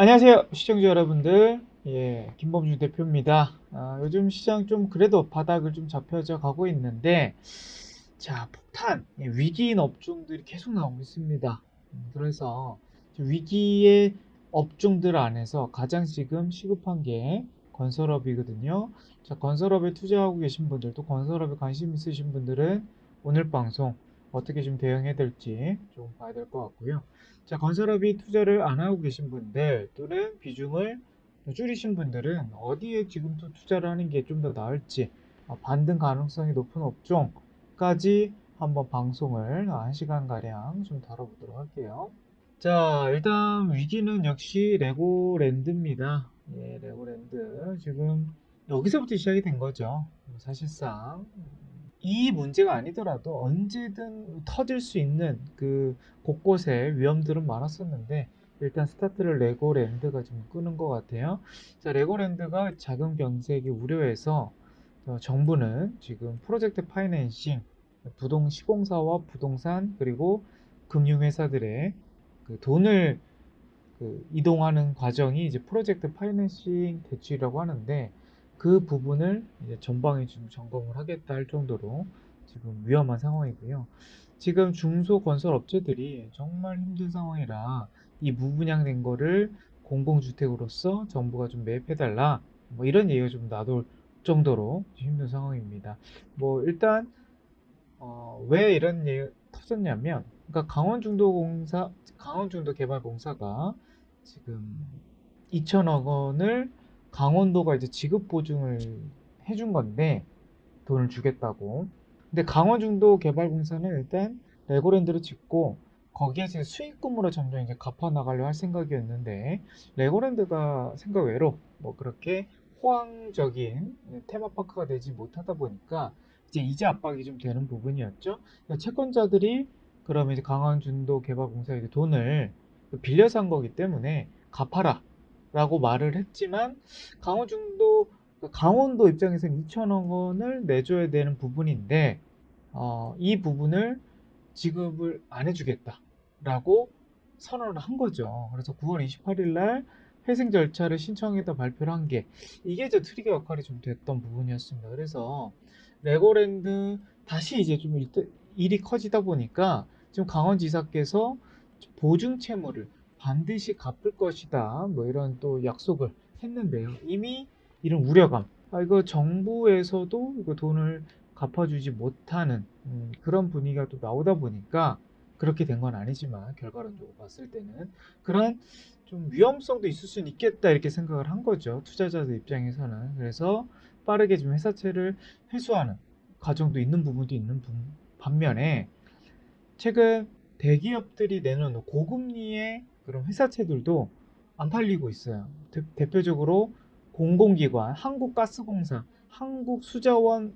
안녕하세요, 시청자 여러분들. 예, 김범준 대표입니다. 요즘 시장 좀 그래도 바닥을 좀 잡혀져 가고 있는데, 자, 폭탄, 위기인 업종들이 계속 나오고 있습니다. 그래서 위기의 업종들 안에서 가장 지금 시급한 게 건설업이거든요. 자, 건설업에 투자하고 계신 분들, 또 건설업에 관심 있으신 분들은 오늘 방송 어떻게 좀 대응해야 될지 좀 봐야 될 것 같고요. 자, 건설업이 투자를 안 하고 계신 분들 또는 비중을 줄이신 분들은 어디에 지금 또 투자를 하는 게 좀 더 나을지 반등 가능성이 높은 업종까지 한번 방송을 1시간가량 좀 다뤄보도록 할게요. 자, 일단 위기는 역시 레고랜드입니다. 예, 레고랜드. 지금 여기서부터 시작이 된 거죠. 사실상. 이 문제가 아니더라도 언제든 터질 수 있는 그 곳곳에 위험들은 많았었는데 일단 스타트를 레고랜드가 좀 끄는 것 같아요. 자, 레고랜드가 자금 경색이 우려해서 정부는 지금 프로젝트 파이낸싱, 부동 시공사와 부동산 그리고 금융회사들의 그 돈을 이동하는 과정이 이제 프로젝트 파이낸싱 대출이라고 하는데 그 부분을 이제 전방에 좀 점검을 하겠다 할 정도로 지금 위험한 상황이고요. 지금 중소건설업체들이 정말 힘든 상황이라 이 무분양된 거를 공공주택으로서 정부가 좀 매입해달라 뭐 이런 얘기가 좀 나돌 정도로 힘든 상황입니다. 뭐 일단 왜 이런 일 터졌냐면, 그러니까 강원중도개발공사가 지금 2천억 원을 강원도가 이제 지급 보증을 해준 건데, 돈을 주겠다고. 근데 강원중도개발공사는 일단 레고랜드를 짓고, 거기에 지금 수익금으로 점점 이제 갚아 나가려 할 생각이었는데, 레고랜드가 생각 외로 뭐 그렇게 호황적인 테마파크가 되지 못하다 보니까 이제 이자 압박이 좀 되는 부분이었죠. 그러니까 채권자들이 그러면 이제 강원중도개발공사에 돈을 빌려서 한 거기 때문에 갚아라 라고 말을 했지만 강원도 입장에서는 2천억 원을 내줘야 되는 부분인데 이 부분을 지급을 안 해주겠다라고 선언을 한 거죠. 그래서 9월 28일 날 회생 절차를 신청해서 발표를 한 게 이게 이제 트리거 역할이 좀 됐던 부분이었습니다. 그래서 레고랜드 다시 이제 좀 일이 커지다 보니까 지금 강원지사께서 보증 채무를 반드시 갚을 것이다. 뭐 이런 또 약속을 했는데요. 이미 이런 우려감. 이거 정부에서도 이거 돈을 갚아주지 못하는 그런 분위기가 또 나오다 보니까 그렇게 된 건 아니지만 결과론적으로 봤을 때는 그런 좀 위험성도 있을 수는 있겠다 이렇게 생각을 한 거죠. 투자자들 입장에서는. 그래서 빠르게 좀 회사채를 회수하는 과정도 있는 부분도 있는 반면에 최근 대기업들이 내놓은 고금리의 그런 회사채들도 안 팔리고 있어요. 대표적으로 공공기관, 한국가스공사, 한국수자원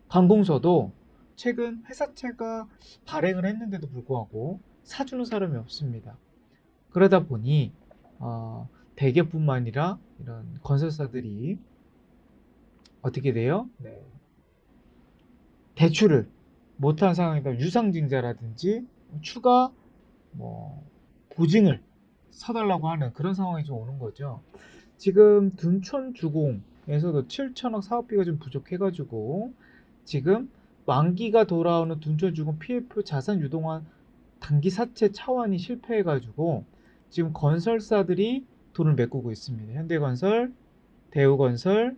관공서도 최근 회사채가 발행을 했는데도 불구하고 사주는 사람이 없습니다. 그러다 보니 대기업뿐만 아니라 이런 건설사들이 어떻게 돼요? 네. 대출을 못한 상황이다. 유상증자라든지 추가 뭐 보증을 서달라고 하는 그런 상황이 좀 오는 거죠. 지금 둔촌주공에서도 7천억 사업비가 좀 부족해가지고 지금 만기가 돌아오는 둔촌주공 PF 자산 유동화 단기 사채 차환이 실패해가지고 지금 건설사들이 돈을 메꾸고 있습니다. 현대건설, 대우건설,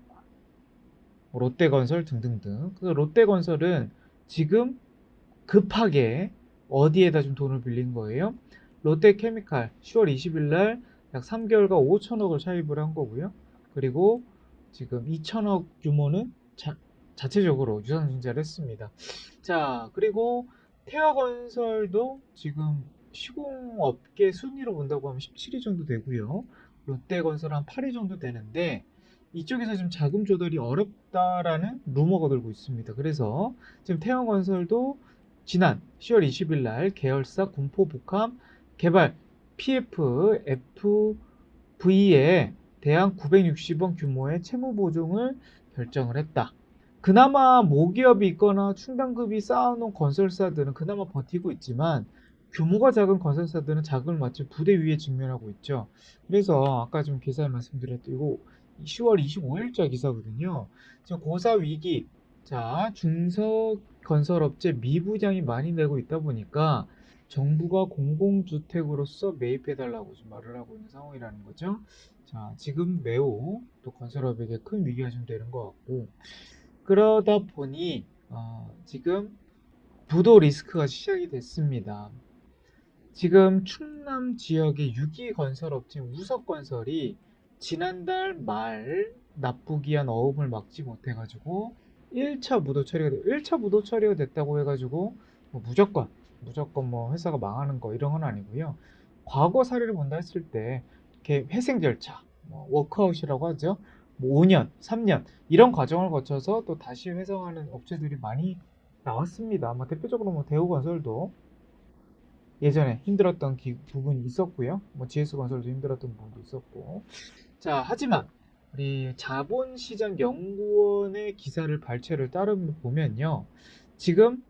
롯데건설 등등등. 그래서 롯데건설은 지금 급하게 어디에다 좀 돈을 빌린 거예요? 롯데케미칼 10월 20일 날 약 3개월간 5천억을 차입을 한 거고요. 그리고 지금 2천억 규모는 자체적으로 유상증자를 했습니다. 자, 그리고 태화건설도 지금 시공업계 순위로 본다고 하면 17위 정도 되고요. 롯데건설 한 8위 정도 되는데 이쪽에서 지금 자금 조달이 어렵다라는 루머가 돌고 있습니다. 그래서 지금 태화건설도 지난 10월 20일 날 계열사 군포북함 개발 PFV에 대한 960억 규모의 채무 보증을 결정을 했다. 그나마 모기업이 있거나 충당금이 쌓아놓은 건설사들은 그나마 버티고 있지만 규모가 작은 건설사들은 자금을 마치 부대 위에 직면하고 있죠. 그래서 아까 좀 기사에 말씀드렸던 이거 10월 25일자 기사거든요. 지금 고사 위기, 자 중소건설업체 미부장이 많이 내고 있다 보니까 정부가 공공주택으로서 매입해달라고 좀 말을 하고 있는 상황이라는 거죠. 자 지금 매우 또 건설업에게 큰 위기가 좀 되는 것 같고 그러다 보니 지금 부도 리스크가 시작이 됐습니다. 지금 충남 지역의 6기 건설업체 우석건설이 지난달 말 나쁘기한 어음을 막지 못해가지고 1차 무도 처리가 됐다고 해가지고 뭐 무조건 뭐 회사가 망하는 거 이런 건 아니고요. 과거 사례를 본다 했을 때 이렇게 회생 절차, 뭐 워크아웃이라고 하죠. 뭐 5년, 3년 이런 과정을 거쳐서 또 다시 회생하는 업체들이 많이 나왔습니다. 뭐 대표적으로 뭐 대우건설도 예전에 힘들었던 부분이 있었고요. 뭐 GS건설도 힘들었던 부분도 있었고. 자, 하지만 우리 자본시장연구원의 기사를 발췌를 따르 보면요. 지금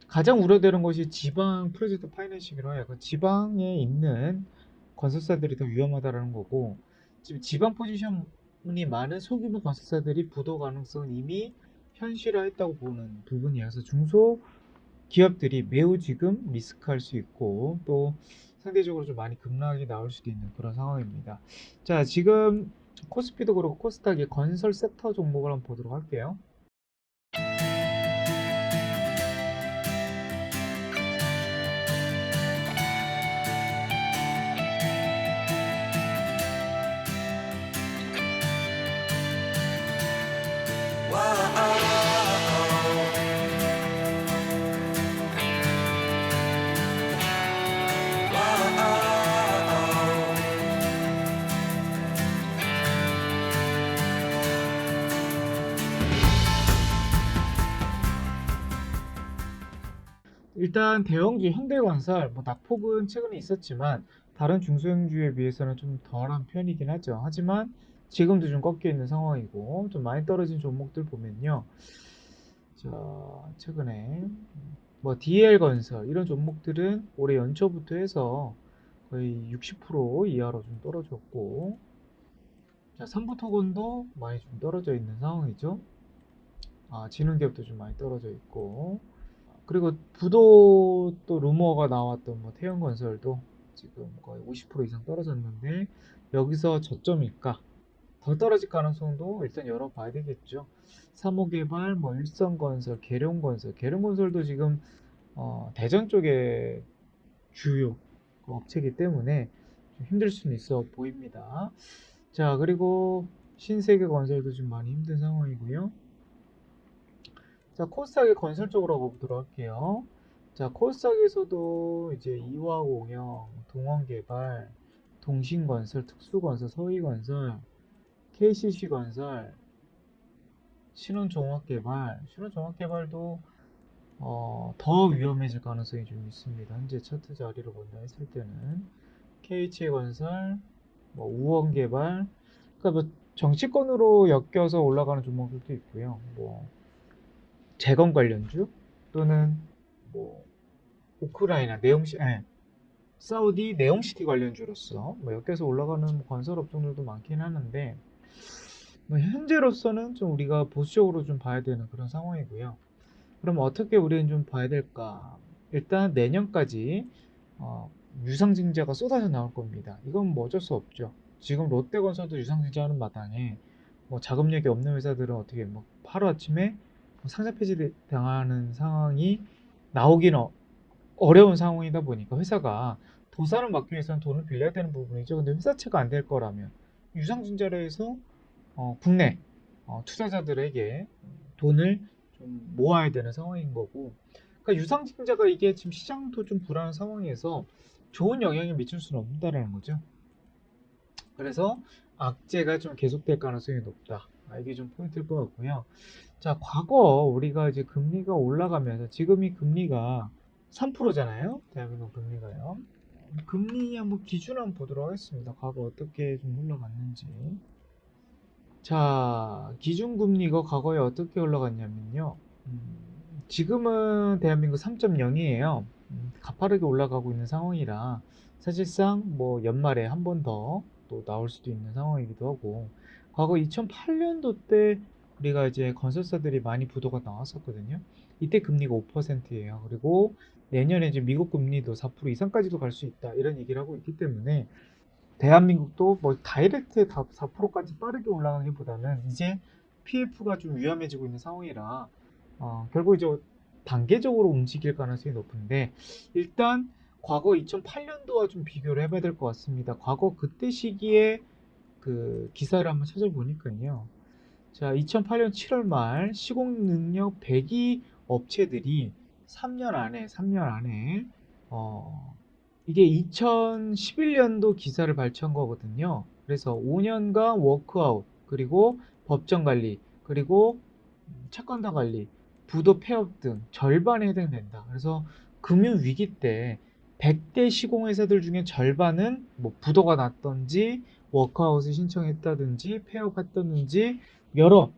가장 우려되는 것이 지방 프로젝트 파이낸싱이라고 해요. 그 지방에 있는 건설사들이 더 위험하다는 거고 지금 지방 포지션이 많은 소규모 건설사들이 부도 가능성은 이미 현실화했다고 보는 부분이어서 기업들이 매우 지금 리스크할 수 있고 또 상대적으로 좀 많이 급락이 나올 수도 있는 그런 상황입니다. 자, 지금 코스피도 그렇고 코스닥의 건설 섹터 종목을 한번 보도록 할게요. 일단 대형주 현대건설, 뭐 낙폭은 최근에 있었지만 다른 중소형주에 비해서는 좀 덜한 편이긴 하죠. 하지만 지금도 좀 꺾여 있는 상황이고 좀 많이 떨어진 종목들 보면요. 자, 최근에 뭐 DL건설 이런 종목들은 올해 연초부터 해서 거의 60% 이하로 좀 떨어졌고 자, 삼부토건도 많이 좀 떨어져 있는 상황이죠. 지능기업도 좀 많이 떨어져 있고 그리고 부도 또 루머가 나왔던 뭐 태형건설도 지금 거의 50% 이상 떨어졌는데 여기서 저점일까? 더 떨어질 가능성도 일단 열어봐야 되겠죠. 삼호개발, 뭐 일성건설, 계룡건설도 지금 대전 쪽에 주요 그 업체이기 때문에 좀 힘들 수는 있어 보입니다. 자, 그리고 신세계건설도 좀 많이 힘든 상황이고요. 자, 코스닥의 건설 쪽으로 보도록 할게요. 자, 코스닥에서도 이제 이화공영, 동원개발, 동신건설, 특수건설, 서희건설, KCC건설, 신혼종합개발도 더 위험해질 가능성이 좀 있습니다. 현재 차트 자리로 본다 했을 때는 KH건설, 뭐 우원개발, 그러니까 뭐 정치권으로 엮여서 올라가는 종목들도 있고요. 뭐 재건 관련주 또는 뭐 우크라이나 사우디 네옴시티 관련주로서 뭐 엮여서 올라가는 건설 업종들도 많긴 하는데 뭐 현재로서는 좀 우리가 보수적으로 좀 봐야 되는 그런 상황이고요. 그럼 어떻게 우리는 좀 봐야 될까? 일단 내년까지 어, 유상증자가 쏟아져 나올 겁니다. 이건 뭐 어쩔 수 없죠. 지금 롯데건설도 유상증자하는 마당에 뭐 자금력이 없는 회사들은 어떻게 뭐 하루아침에 뭐 상장 폐지 당하는 상황이 나오긴 어려운 상황이다 보니까 회사가 도산을 막기 위해서는 돈을 빌려야 되는 부분이죠. 근데 회사채가 안 될 거라면 유상증자를 해서 국내 투자자들에게 돈을 좀 모아야 되는 상황인 거고 그러니까 유상증자가 이게 지금 시장도 좀 불안한 상황에서 좋은 영향을 미칠 수는 없다라는 거죠. 그래서 악재가 좀 계속될 가능성이 높다. 이게 좀 포인트일 것 같고요. 자, 과거 우리가 이제 금리가 올라가면서 지금이 금리가 3%잖아요. 대한민국 금리가요. 금리 한번 기준 한번 보도록 하겠습니다. 과거 어떻게 좀 흘러갔는지. 자, 기준금리가 과거에 어떻게 올라갔냐면요. 지금은 대한민국 3.0이에요. 가파르게 올라가고 있는 상황이라 사실상 뭐 연말에 한 번 더 또 나올 수도 있는 상황이기도 하고, 과거 2008년도 때 우리가 이제 건설사들이 많이 부도가 나왔었거든요. 이때 금리가 5%예요. 그리고 내년에 이제 미국 금리도 4% 이상까지도 갈 수 있다, 이런 얘기를 하고 있기 때문에 대한민국도 뭐 다이렉트 4%까지 빠르게 올라가기보다는 이제 PF가 좀 위험해지고 있는 상황이라 결국 이제 단계적으로 움직일 가능성이 높은데, 일단 과거 2008년도와 좀 비교를 해봐야 될 것 같습니다. 과거 그때 시기에 그 기사를 한번 찾아보니까요. 자, 2008년 7월 말 시공 능력 102 업체들이 3년 안에 어, 이게 2011년도 기사를 발표한 거거든요. 그래서 5년간 워크아웃, 그리고 법정 관리, 그리고 채권자 관리, 부도 폐업 등 절반에 해당된다. 그래서 금융 위기 때 100대 시공회사들 중에 절반은 뭐 부도가 났던지 워크아웃을 신청했다든지 폐업했다든지 여러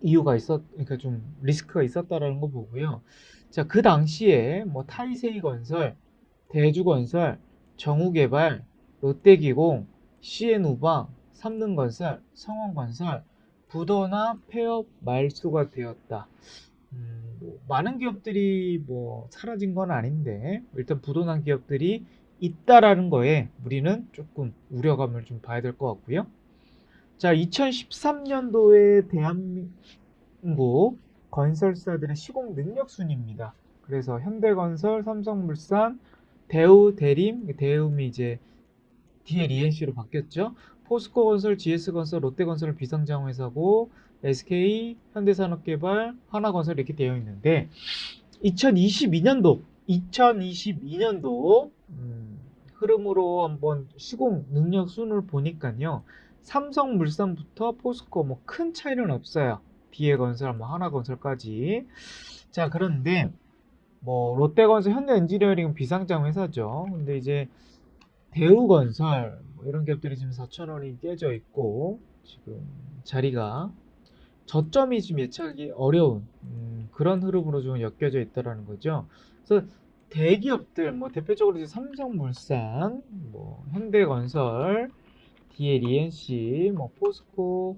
이유가 그러니까 좀 리스크가 있었다라는 거 보고요. 자, 그 당시에 뭐 타이세이건설, 대주건설, 정우개발, 롯데기공, CN우방, 삼능건설, 성원건설, 부도나 폐업 말소가 되었다. 뭐 많은 기업들이 뭐 사라진 건 아닌데 일단 부도난 기업들이 있다라는 거에 우리는 조금 우려감을 좀 봐야 될 것 같고요. 자, 2013년도에 대한민국 건설사들의 시공 능력 순입니다. 그래서 현대건설, 삼성물산, 대우, 대림, 대움이 이제 뒤에 리엔씨로 바뀌었죠. 포스코건설, GS건설, 롯데건설은 비상장회사고 SK, 현대산업개발, 하나건설 이렇게 되어 있는데 2022년도 흐름으로 한번 시공 능력 순을 보니까요. 삼성물산부터 포스코 뭐 큰 차이는 없어요. 뒤에 건설, 뭐 하나건설까지. 자, 그런데 뭐 롯데건설, 현대엔지니어링은 비상장 회사죠. 근데 이제 대우건설 뭐 이런 기업들이 지금 4,000원이 깨져 있고 지금 자리가 저점이 좀 예측하기 어려운 그런 흐름으로 좀 엮여져 있다라는 거죠. 그래서 대기업들 뭐 대표적으로 이제 삼성물산, 뭐 현대건설, DLENC, 뭐 포스코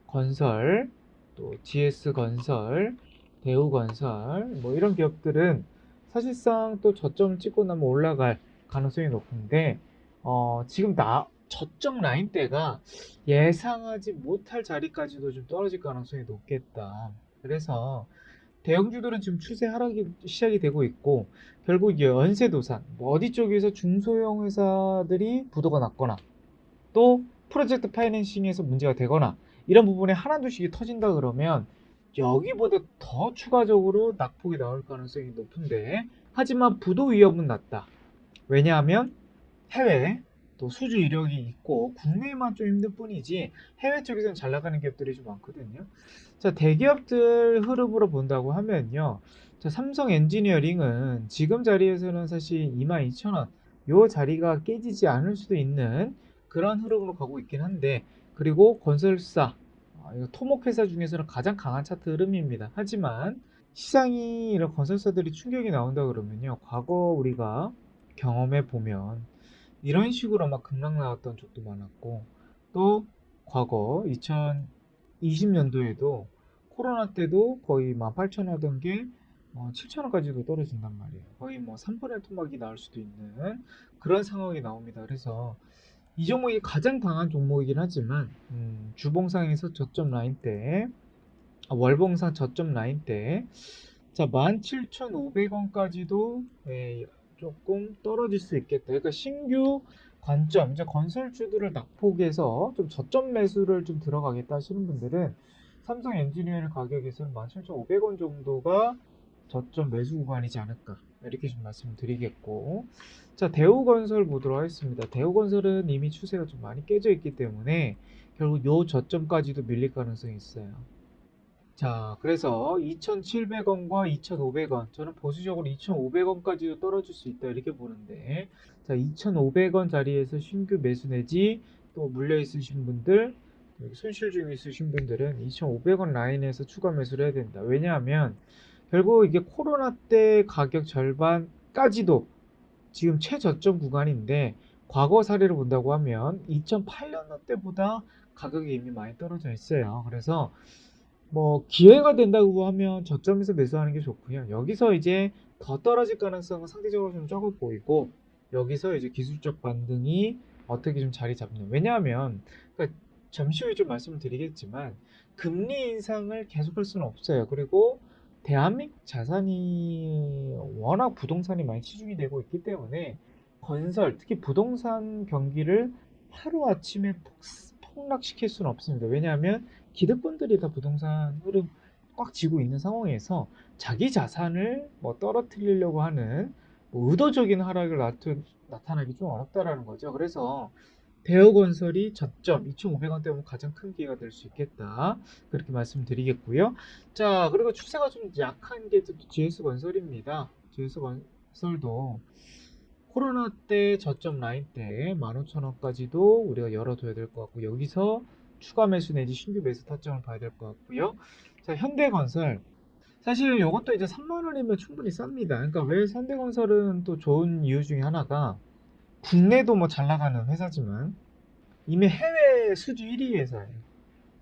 건설, 또 GS건설, 대우건설 뭐 이런 기업들은 사실상 또 저점 찍고 나면 올라갈 가능성이 높은데 지금 저점 라인대가 예상하지 못할 자리까지도 좀 떨어질 가능성이 높겠다. 그래서 대형주들은 지금 추세 하락이 시작이 되고 있고, 결국 이제 연쇄도산, 뭐 어디 쪽에서 중소형 회사들이 부도가 났거나 또 프로젝트 파이낸싱에서 문제가 되거나 이런 부분에 하나둘씩 터진다 그러면 여기보다 더 추가적으로 낙폭이 나올 가능성이 높은데, 하지만 부도 위험은 낮다. 왜냐하면 해외 또 수주 이력이 있고 국내만 좀 힘들 뿐이지 해외 쪽에서는 잘 나가는 기업들이 좀 많거든요. 자, 대기업들 흐름으로 본다고 하면요. 자, 삼성 엔지니어링은 지금 자리에서는 사실 22,000원 요 자리가 깨지지 않을 수도 있는 그런 흐름으로 가고 있긴 한데, 그리고 건설사 이거 토목회사 중에서는 가장 강한 차트 흐름입니다. 하지만 시장이 이런 건설사들이 충격이 나온다 그러면요, 과거 우리가 경험해 보면 이런 식으로 막 급락 나왔던 적도 많았고, 또 과거 2020년도에도 코로나 때도 거의 18,000원 하던 게 7,000원까지도 떨어진단 말이에요. 거의 뭐 3분의 토막이 나올 수도 있는 그런 상황이 나옵니다. 그래서 이 종목이 가장 강한 종목이긴 하지만 주봉상에서 저점 라인 때, 월봉상 저점 라인 때, 자, 17,500원까지도 조금 떨어질 수 있겠다. 그러니까 신규 관점, 이제 건설주들을 낙폭해서 좀 저점 매수를 좀 들어가겠다 하시는 분들은 삼성 엔지니어링 가격에서는 17,500원 정도가 저점 매수 구간이지 않을까, 이렇게 좀 말씀드리겠고, 자, 대우건설 보도록 하겠습니다. 대우건설은 이미 추세가 좀 많이 깨져 있기 때문에 결국 요 저점까지도 밀릴 가능성이 있어요. 자, 그래서 2,700원과 2,500원, 저는 보수적으로 2,500원까지도 떨어질 수 있다, 이렇게 보는데, 자, 2,500원 자리에서 신규 매수 내지 또 물려 있으신 분들, 손실 중에 있으신 분들은 2,500원 라인에서 추가 매수를 해야 된다. 왜냐하면 결국 이게 코로나 때 가격 절반 아직까지도 지금 최저점 구간인데 과거 사례를 본다고 하면 2008년도 때보다 가격이 이미 많이 떨어져 있어요. 그래서 뭐 기회가 된다고 하면 저점에서 매수하는 게 좋고요. 여기서 이제 더 떨어질 가능성은 상대적으로 좀 적어 보이고 여기서 이제 기술적 반등이 어떻게 좀 자리 잡는. 왜냐하면 그러니까 잠시 후에 좀 말씀을 드리겠지만 금리 인상을 계속할 수는 없어요. 그리고 대한민국 자산이 워낙 부동산이 많이 치중이 되고 있기 때문에 건설, 특히 부동산 경기를 하루아침에 폭락시킬 수는 없습니다. 왜냐하면 기득권들이 다 부동산 흐름 꽉 쥐고 있는 상황에서 자기 자산을 뭐 떨어뜨리려고 하는 뭐 의도적인 하락을 나타나기 좀 어렵다라는 거죠. 그래서 대우건설이 저점 2,500원대 보면 가장 큰 기회가 될 수 있겠다. 그렇게 말씀드리겠고요. 자, 그리고 추세가 좀 약한 게 GS건설입니다. GS건설도 코로나 때 저점 라인 때 15,000원까지도 우리가 열어둬야 될 것 같고 여기서 추가 매수 내지 신규 매수 타점을 봐야 될 것 같고요. 자, 현대건설 사실 이것도 이제 3만 원이면 충분히 쌉니다. 그러니까 왜 현대건설은 또 좋은 이유 중에 하나가 국내도 뭐 잘 나가는 회사지만 이미 해외 수주 1위 회사예요.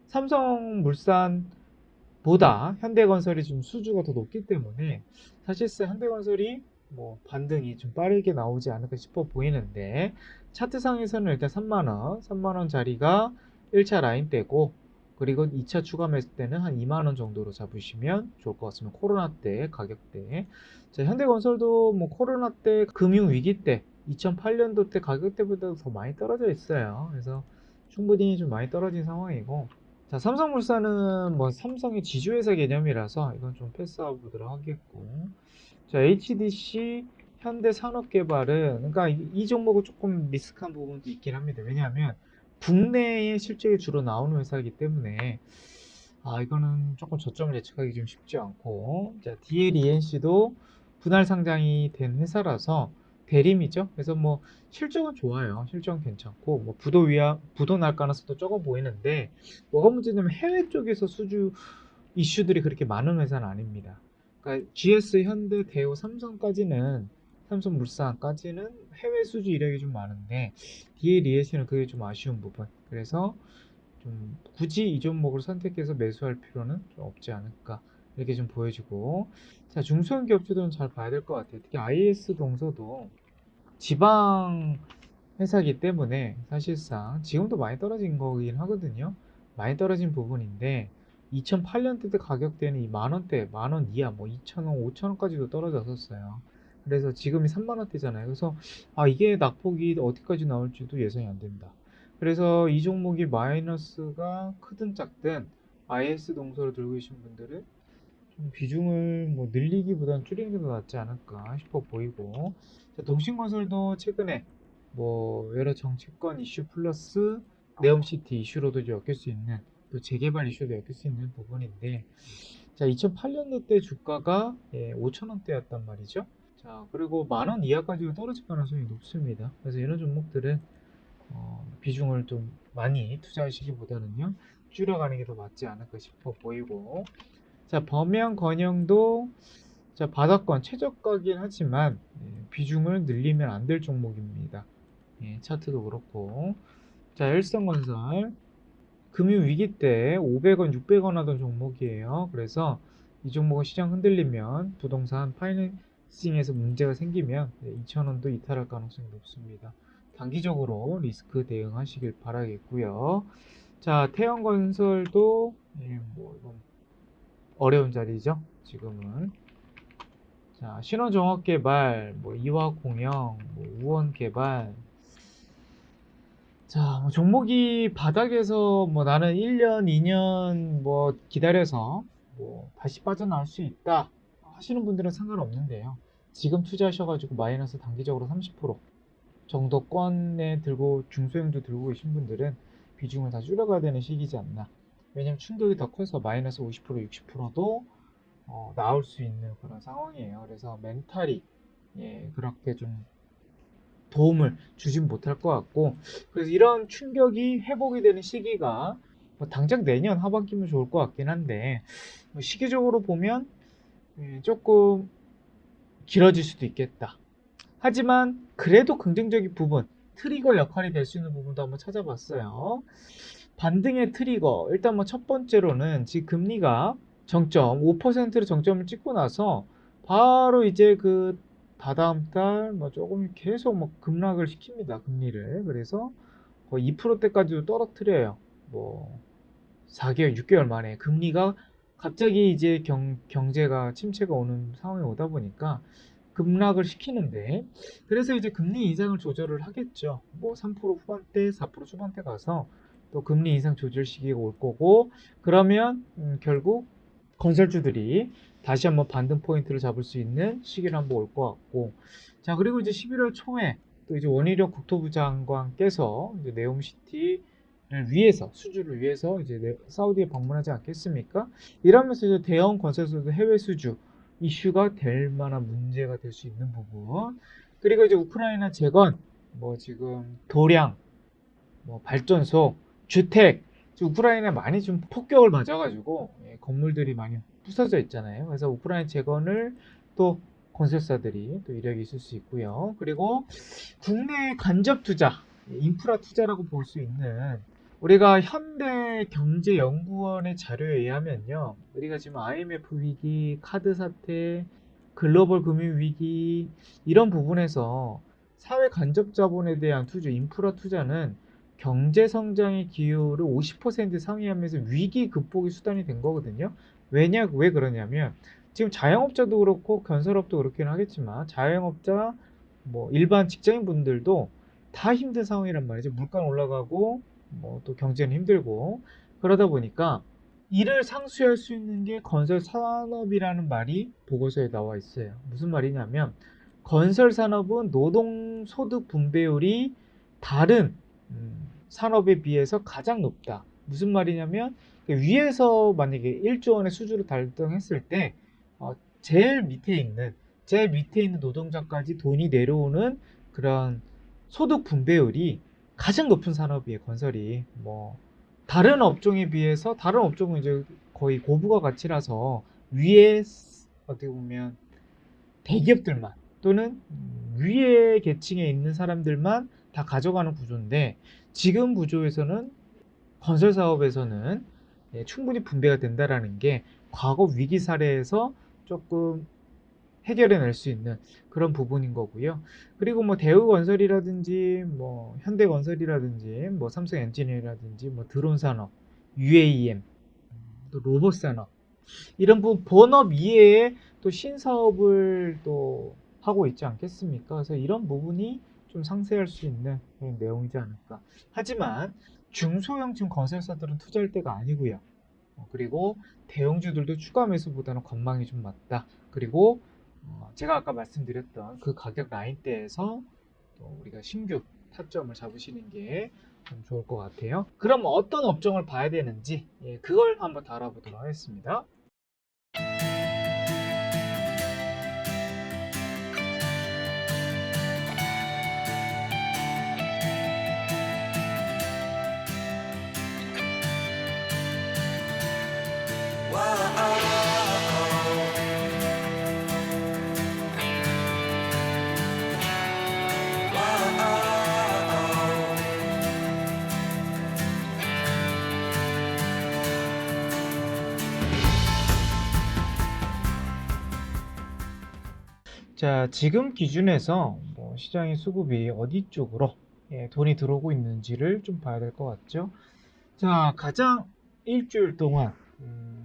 삼성물산보다 현대건설이 좀 수주가 더 높기 때문에 사실상 현대건설이 뭐 반등이 좀 빠르게 나오지 않을까 싶어 보이는데 차트상에서는 일단 3만원, 3만원 자리가 1차 라인대고 그리고 2차 추가 매수 때는 한 2만원 정도로 잡으시면 좋을 것 같습니다. 코로나 때 가격대. 자, 현대건설도 뭐 코로나 때 금융위기 때 2008년도 때 가격대보다 더 많이 떨어져 있어요. 그래서 충분히 좀 많이 떨어진 상황이고 자, 삼성물산은 뭐 삼성의 지주회사 개념이라서 이건 좀 패스하고 보도록 하겠고 자, HDC 현대산업개발은 그러니까 이 종목은 조금 리스크한 부분도 있긴 합니다. 왜냐하면 국내에 실적이 주로 나오는 회사이기 때문에 이거는 조금 저점을 예측하기 좀 쉽지 않고 자, DLENC도 분할 상장이 된 회사라서 대림이죠. 그래서 뭐 실적은 좋아요. 실적은 괜찮고 뭐 부도 날 가능성도 적어 보이는데 뭐가 문제냐면 해외 쪽에서 수주 이슈들이 그렇게 많은 회사는 아닙니다. 그러니까 GS, 현대, 대우, 삼성까지는 삼성물산까지는 해외 수주 이력이 좀 많은데 DLES는 그게 좀 아쉬운 부분. 그래서 좀 굳이 이 종목을 선택해서 매수할 필요는 좀 없지 않을까 이렇게 좀 보여지고 자 중소형 기업주들은 잘 봐야 될 것 같아요. 특히 IS 동서도 지방 회사이기 때문에 사실상 지금도 많이 떨어진 거긴 하거든요. 많이 떨어진 부분인데 2008년대 때 가격대는 이 만원대, 만원 이하 뭐 2,000원, 5,000원까지도 떨어졌었어요. 그래서 지금이 3만원대잖아요. 그래서 이게 낙폭이 어디까지 나올지도 예상이 안 된다. 그래서 이 종목이 마이너스가 크든 작든 IS 동서를 들고 계신 분들은 좀 비중을 뭐 늘리기보다는 줄이는 게 더 낫지 않을까 싶어 보이고 자, 동신건설도 최근에 뭐 여러 정치권 이슈 플러스 네옴시티 이슈로도 엮일 수 있는 또 재개발 이슈도 엮일 수 있는 부분인데 자 2008년도 때 주가가 5,000원대였단 말이죠. 자 그리고 만원 이하까지도 떨어질 가능성이 높습니다. 그래서 이런 종목들은 비중을 좀 많이 투자하시기보다는요 줄여가는 게 더 맞지 않을까 싶어 보이고 자 범양 건영도 자 바닥권 최저가긴 하지만 비중을 늘리면 안 될 종목입니다. 차트도 그렇고 자 일성건설 금융위기 때 500원 600원 하던 종목이에요. 그래서 이 종목은 시장 흔들리면 부동산 파이낸싱에서 문제가 생기면 2,000원도 이탈할 가능성이 높습니다. 단기적으로 리스크 대응하시길 바라겠고요. 자 태영건설도 뭐 이건 어려운 자리죠. 지금은 자 신원종합개발, 뭐 이화공영, 뭐 우원개발 자, 뭐 종목이 바닥에서 뭐 나는 1년, 2년 뭐 기다려서 뭐 다시 빠져나올 수 있다 하시는 분들은 상관없는데요. 지금 투자하셔가지고 마이너스 단기적으로 30% 정도권에 들고 중소형주 들고 계신 분들은 비중을 다 줄여가야 되는 시기지 않나. 왜냐면 충격이 더 커서 마이너스 50%, 60%도 나올 수 있는 그런 상황이에요. 그래서 멘탈이 그렇게 좀 도움을 주진 못할 것 같고 그래서 이런 충격이 회복이 되는 시기가 뭐 당장 내년 하반기면 좋을 것 같긴 한데 뭐 시기적으로 보면 조금 길어질 수도 있겠다 하지만 그래도 긍정적인 부분, 트리거 역할이 될 수 있는 부분도 한번 찾아봤어요. 반등의 트리거. 일단 뭐 첫 번째로는 지금 금리가 정점 5%로 정점을 찍고 나서 바로 이제 그 다다음 달 뭐 조금 계속 뭐 급락을 시킵니다. 금리를. 그래서 거의 2%대까지도 떨어뜨려요. 뭐 4개월, 6개월 만에 금리가 갑자기 이제 경제가 침체가 오는 상황이 오다 보니까 급락을 시키는데, 그래서 이제 금리 인상을 조절을 하겠죠. 뭐 3% 후반대, 4% 초반대 가서 또 금리 인상 조절 시기가 올 거고, 그러면 결국 건설주들이 다시 한번 반등 포인트를 잡을 수 있는 시기를 한번 올 것 같고, 자, 그리고 이제 11월 초에 또 이제 원희룡 국토부 장관께서 이제 네옴시티를 위해서, 수주를 위해서 이제 사우디에 방문하지 않겠습니까? 이러면서 이제 대형 건설사도 해외 수주 이슈가 될 만한 문제가 될 수 있는 부분. 그리고 이제 우크라이나 재건, 뭐 지금 도량, 뭐 발전소, 주택, 지금 우크라이나 많이 좀 폭격을 맞아가지고 건물들이 많이 부서져 있잖아요. 그래서 우크라이나 재건을 또 건설사들이 또 이력이 있을 수 있고요. 그리고 국내 간접 투자, 인프라 투자라고 볼 수 있는, 우리가 현대경제연구원의 자료에 의하면요, 우리가 지금 IMF 위기, 카드 사태, 글로벌 금융 위기 이런 부분에서 사회 간접 자본에 대한 투자, 인프라 투자는 경제 성장의 기여를 50% 상회하면서 위기 극복의 수단이 된 거거든요. 왜 그러냐면 지금 자영업자도 그렇고 건설업도 그렇긴 하겠지만 자영업자, 뭐 일반 직장인분들도 다 힘든 상황이란 말이죠. 물가 올라가고 뭐 또 경제는 힘들고, 그러다 보니까 이를 상쇄할 수 있는 게 건설 산업이라는 말이 보고서에 나와 있어요. 무슨 말이냐면 건설 산업은 노동 소득 분배율이 다른 산업에 비해서 가장 높다. 무슨 말이냐면 위에서 만약에 1조 원의 수주를 달성했을 때 제일 밑에 있는 노동자까지 돈이 내려오는 그런 소득 분배율이 가장 높은 산업이에요, 건설이. 뭐 다른 업종에 비해서, 다른 업종은 이제 거의 고부가 가치라서 위에 어떻게 보면 대기업들만 또는 위에 계층에 있는 사람들만 다 가져가는 구조인데, 지금 구조에서는 건설 사업에서는 충분히 분배가 된다라는 게 과거 위기 사례에서 조금 해결해낼 수 있는 그런 부분인 거고요. 그리고 뭐 대우건설이라든지 뭐 현대건설이라든지 뭐 삼성엔지니어라든지 뭐 드론 산업, UAM, 또 로봇 산업, 이런 부분 본업 이외에 또 신사업을 또 하고 있지 않겠습니까? 그래서 이런 부분이 좀 상쇄할 수 있는 그런 내용이지 않을까. 하지만 중소형층 건설사들은 투자할 때가 아니고요. 그리고 대형주들도 추가 매수보다는 관망이 좀 맞다. 그리고 제가 아까 말씀드렸던 그 가격 라인대에서 또 우리가 신규 타점을 잡으시는 게 좀 좋을 것 같아요. 그럼 어떤 업종을 봐야 되는지 그걸 한번 다뤄보도록 하겠습니다. 자, 지금 기준에서 뭐 시장의 수급이 어디 쪽으로 돈이 들어오고 있는지를 좀 봐야 될 것 같죠. 자, 가장 일주일 동안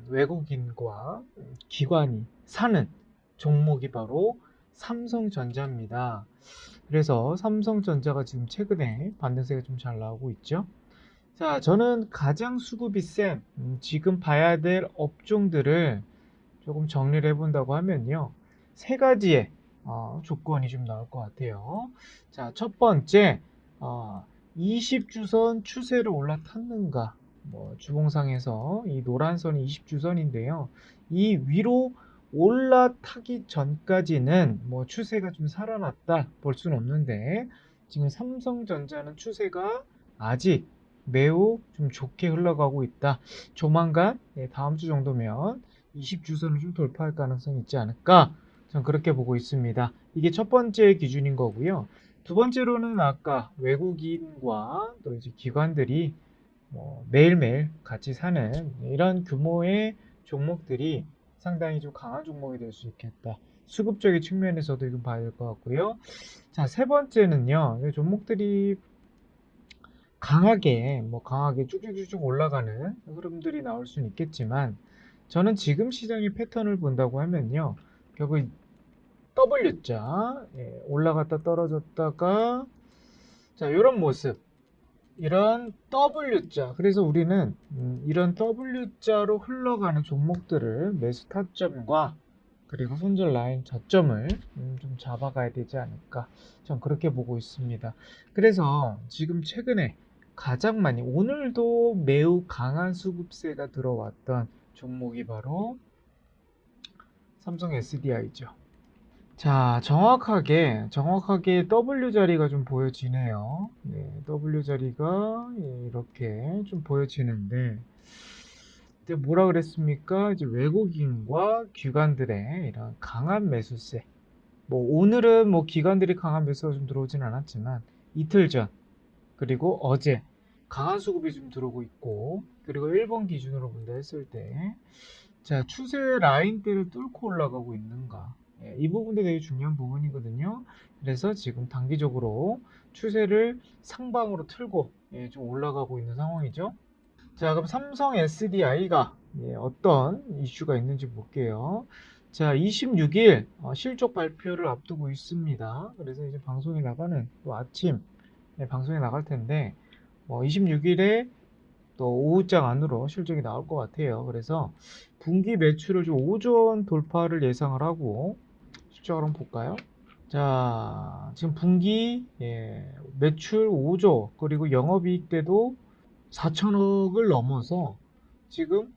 외국인과 기관이 사는 종목이 바로 삼성전자입니다. 그래서 삼성전자가 지금 최근에 반등세가 좀 잘 나오고 있죠. 자, 저는 가장 수급이 센 지금 봐야 될 업종들을 조금 정리를 해본다고 하면요, 세 가지의 조건이 좀 나올 것 같아요. 자, 첫 번째, 20주선 추세를 올라탔는가. 뭐 주봉상에서 이 노란 선이 20주선인데요. 이 위로 올라타기 전까지는 뭐 추세가 좀 살아났다 볼 수는 없는데, 지금 삼성전자는 추세가 아직 매우 좀 좋게 흘러가고 있다. 조만간 다음 주 정도면 20주선을 좀 돌파할 가능성이 있지 않을까. 전 그렇게 보고 있습니다. 이게 첫 번째 기준인 거고요. 두 번째로는 아까 외국인과 또 이제 기관들이 뭐 매일매일 같이 사는 이런 규모의 종목들이 상당히 좀 강한 종목이 될 수 있겠다. 수급적인 측면에서도 이건 봐야 될 것 같고요. 자, 세 번째는요. 이 종목들이 강하게 쭉쭉쭉쭉 올라가는 흐름들이 나올 수는 있겠지만 저는 지금 시장의 패턴을 본다고 하면요. 결국 W자 올라갔다 떨어졌다가 자 이런 모습 이런 W자 그래서 우리는 이런 W자로 흘러가는 종목들을 매수 타점과 그리고 손절 라인 저점을 좀 잡아가야 되지 않을까 전 그렇게 보고 있습니다. 그래서 지금 최근에 가장 많이 오늘도 매우 강한 수급세가 들어왔던 종목이 바로 삼성 SDI죠. 자, 정확하게 W 자리가 좀 보여지네요. 네, W 자리가 이렇게 좀 보여지는데, 이제 뭐라 그랬습니까? 이제 외국인과 기관들의 이런 강한 매수세. 뭐 오늘은 뭐 기관들이 강한 매수가 좀 들어오진 않았지만 이틀 전 그리고 어제 강한 수급이 좀 들어오고 있고 그리고 일본 기준으로 본다 했을 때 자, 추세 라인대를 뚫고 올라가고 있는가? 이 부분도 되게 중요한 부분이거든요. 그래서 지금 단기적으로 추세를 상방으로 틀고 좀 올라가고 있는 상황이죠. 자, 그럼 삼성 SDI가 어떤 이슈가 있는지 볼게요. 자, 26일 실적 발표를 앞두고 있습니다. 그래서 이제 방송에 나가는 또 아침 방송에 나갈 텐데 26일에 또 오후장 안으로 실적이 나올 것 같아요. 그래서 분기 매출을 좀 5조 원 돌파를 예상을 하고 실적을 한번 볼까요? 자, 지금 분기 매출 5조 그리고 영업이익 때도 4천억을 넘어서 지금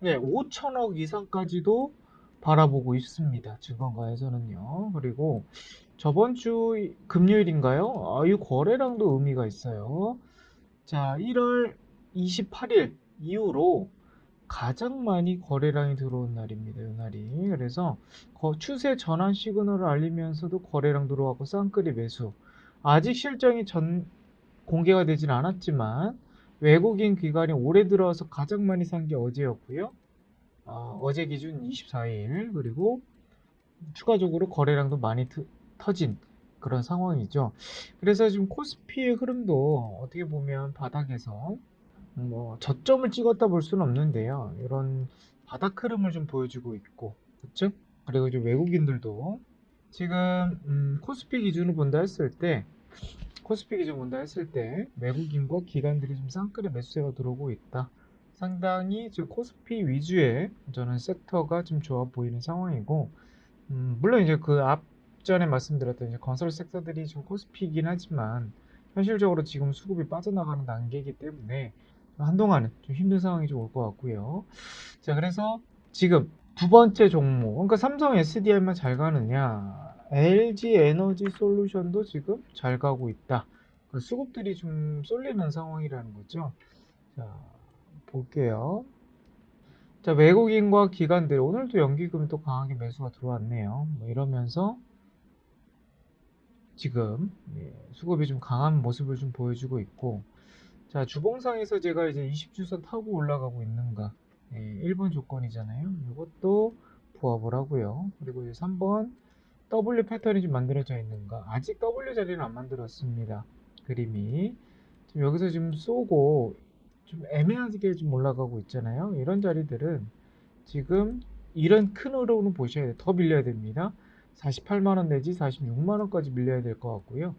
5천억 이상까지도 바라보고 있습니다. 증권가에서는요. 그리고 저번 주 금요일인가요? 이 거래량도 의미가 있어요. 자, 1월 28일 이후로 가장 많이 거래량이 들어온 날입니다. 이 날이. 그래서 추세 전환 시그널을 알리면서도 거래량 들어왔고 쌍끌이 매수. 아직 실정이 공개가 되진 않았지만 외국인 기관이 올해 들어와서 가장 많이 산 게 어제였고요. 어제 기준 24일 그리고 추가적으로 거래량도 많이 터진 그런 상황이죠. 그래서 지금 코스피의 흐름도 어떻게 보면 바닥에서 뭐 저점을 찍었다 볼 수는 없는데요. 이런 바닥 흐름을 좀 보여주고 있고, 그렇죠? 그리고 이제 외국인들도 지금 코스피 기준 본다 했을 때 외국인과 기관들이 좀 쌍끌이 매수세가 들어오고 있다. 상당히 지금 코스피 위주의 저는 섹터가 좀 좋아 보이는 상황이고, 물론 이제 그 앞전에 말씀드렸던 이제 건설 섹터들이 좀 코스피이긴 하지만 현실적으로 지금 수급이 빠져나가는 단계이기 때문에 한동안은 좀 힘든 상황이 좀 올 것 같고요. 자, 그래서 지금 두 번째 종목, 그러니까 삼성 SDI만 잘 가느냐, LG 에너지 솔루션도 지금 잘 가고 있다. 그 수급들이 좀 쏠리는 상황이라는 거죠. 자, 볼게요. 자, 외국인과 기관들, 오늘도 연기금이 또 강하게 매수가 들어왔네요. 뭐 이러면서 지금 수급이 좀 강한 모습을 좀 보여주고 있고, 자, 주봉상에서 제가 이제 20주선 타고 올라가고 있는가, 1번 조건이잖아요. 이것도 부합을 하고요. 그리고 이제 3번 W 패턴이 좀 만들어져 있는가, 아직 W 자리는 안 만들었습니다. 그림이 지금 여기서 지금 쏘고 좀 애매하게 좀 올라가고 있잖아요. 이런 자리들은 지금 이런 큰 흐름을 보셔야 돼요. 더 밀려야 됩니다. 48만원 내지 46만원까지 밀려야 될 것 같고요.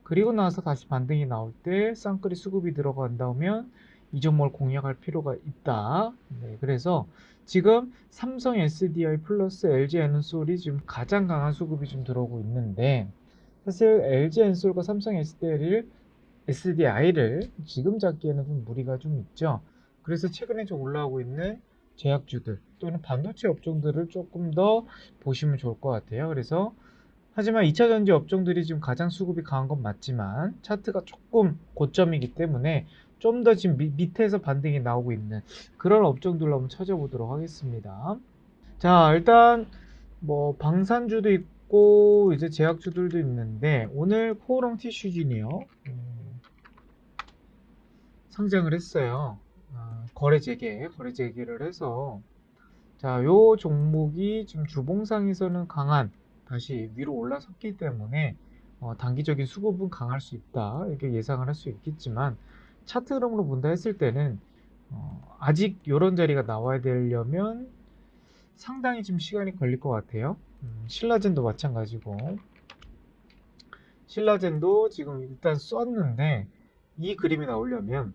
그리고 나서 다시 반등이 나올 때 쌍끌이 수급이 들어간다면 이 종목을 공략할 필요가 있다. 네, 그래서 지금 삼성 SDI 플러스 LG 엔솔이 지금 가장 강한 수급이 좀 들어오고 있는데 사실 LG 엔솔과 삼성 SDI를 지금 잡기에는 좀 무리가 좀 있죠. 그래서 최근에 좀 올라오고 있는 제약주들 또는 반도체 업종들을 조금 더 보시면 좋을 것 같아요. 그래서 하지만 2차전지 업종들이 지금 가장 수급이 강한 건 맞지만 차트가 조금 고점이기 때문에 좀 더 지금 밑에서 반등이 나오고 있는 그런 업종들로 한번 찾아보도록 하겠습니다. 자, 일단 뭐 방산주도 있고 이제 제약주들도 있는데 오늘 코오롱 티슈진이요. 상장을 했어요. 거래 재개를 해서 자, 요 종목이 지금 주봉상에서는 다시 위로 올라섰기 때문에 단기적인 수급은 강할 수 있다. 이렇게 예상을 할 수 있겠지만 차트 흐름으로 본다 했을 때는 아직 이런 자리가 나와야 되려면 상당히 지금 시간이 걸릴 것 같아요. 신라젠도 마찬가지고 신라젠도 지금 일단 썼는데 이 그림이 나오려면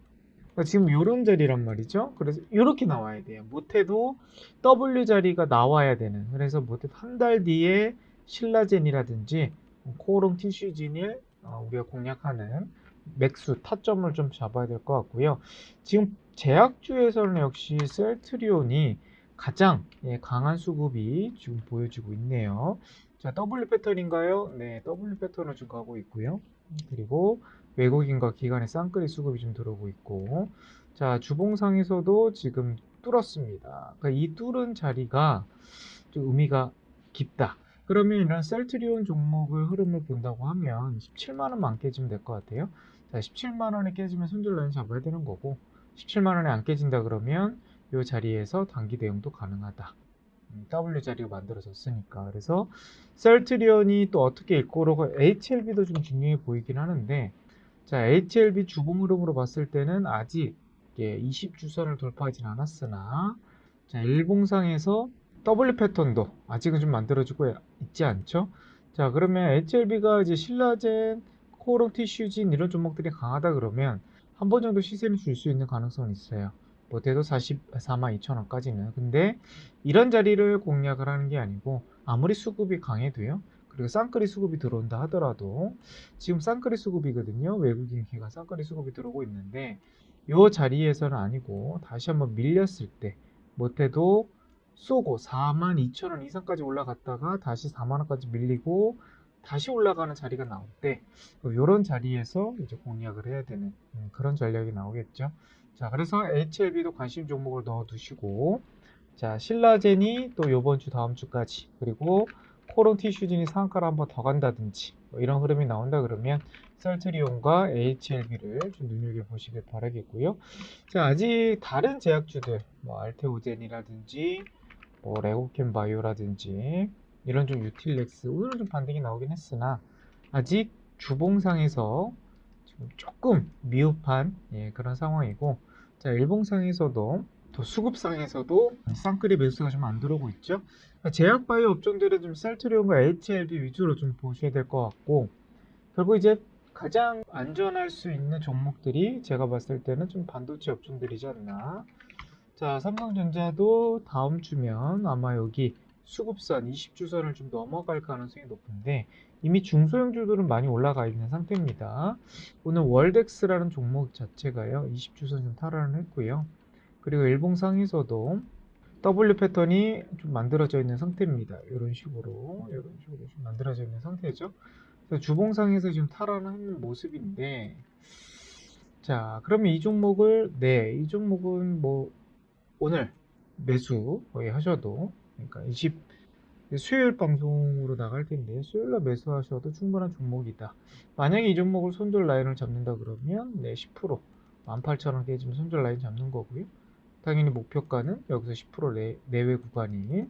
그러니까 지금 이런 자리란 말이죠. 그래서 이렇게 나와야 돼요. 못해도 W 자리가 나와야 되는. 그래서 못해도 한 달 뒤에 신라젠이라든지 코오롱 티슈진을 우리가 공략하는 맥수 타점을 좀 잡아야 될 것 같고요. 지금 제약주에서는 역시 셀트리온이 가장 강한 수급이 지금 보여지고 있네요. 자, W 패턴인가요? 네, W 패턴을 좀 가고 있고요. 그리고 외국인과 기관의 쌍끌이 수급이 좀 들어오고 있고, 자, 주봉상에서도 지금 뚫었습니다. 그러니까 이 뚫은 자리가 좀 의미가 깊다. 그러면 이런 셀트리온 종목을 흐름을 본다고 하면 17만 원만 깨지면 될 것 같아요. 자, 17만 원에 깨지면 손절 라인 잡아야 되는 거고, 17만 원에 안 깨진다 그러면 이 자리에서 단기 대응도 가능하다. W 자리가 만들어졌으니까. 그래서 셀트리온이 또 어떻게 이끌고 HLB도 좀 중요해 보이긴 하는데, 자, HLB 주봉 흐름으로 봤을 때는 아직 20주선을 돌파하진 않았으나, 자, 일봉상에서 W 패턴도 아직은 좀 만들어지고 있지 않죠? 자, 그러면 HLB가 이제 신라젠, 코오롱 티슈진 이런 종목들이 강하다 그러면 한 번 정도 시세를 줄 수 있는 가능성은 있어요. 못해도 44만 2천 원까지는. 근데 이런 자리를 공략을 하는 게 아니고 아무리 수급이 강해도요. 그리고 쌍끌이 수급이 들어온다 하더라도 지금 쌍끌이 수급이거든요. 외국인 기관 쌍끌이 수급이 들어오고 있는데 이 자리에서는 아니고 다시 한번 밀렸을 때 못해도 쏘고 4만 2천 원 이상까지 올라갔다가 다시 4만 원까지 밀리고 다시 올라가는 자리가 나올 때 이런 자리에서 이제 공략을 해야 되는 그런 전략이 나오겠죠. 자, 그래서 HLB도 관심 종목을 넣어 두시고 자, 신라젠이 또 요번 주 다음 주까지 그리고 코론 티슈진이 상한가를 한번 더 간다든지 뭐 이런 흐름이 나온다 그러면 셀트리온과 HLB를 좀 눈여겨보시길 바라겠고요. 자, 아직 다른 제약주들 뭐 알테오젠이라든지 뭐 레고캠 바이오라든지 이런 좀 유틸렉스 오늘은 좀 반등이 나오긴 했으나 아직 주봉상에서 지금 조금 미흡한 그런 상황이고 자, 일봉상에서도 또 수급상에서도 쌍끌이 매수가 좀 안 들어오고 있죠. 그러니까 제약바이오 업종들은 좀 셀트리온과 HLB 위주로 좀 보셔야 될 것 같고 결국 이제 가장 안전할 수 있는 종목들이 제가 봤을 때는 좀 반도체 업종들이지 않나. 자, 삼성전자도 다음 주면 아마 여기 수급선 20주선을 좀 넘어갈 가능성이 높은데 이미 중소형주들은 많이 올라가 있는 상태입니다. 오늘 월덱스라는 종목 자체가요 20주선 좀 탈환을 했고요. 그리고 일봉상에서도 W 패턴이 좀 만들어져 있는 상태입니다. 이런 식으로 좀 만들어져 있는 상태죠. 그래서 주봉상에서 지금 탈환하는 모습인데 자, 그러면 이 종목은 뭐 오늘 매수 거의 하셔도 그러니까 수요일 방송으로 나갈 텐데 수요일날 매수하셔도 충분한 종목이다. 만약에 이 종목을 손절 라인을 잡는다 그러면 네, 10% 18,000원 깨지면 손절 라인 잡는 거고요. 당연히 목표가는 여기서 10% 내외 구간인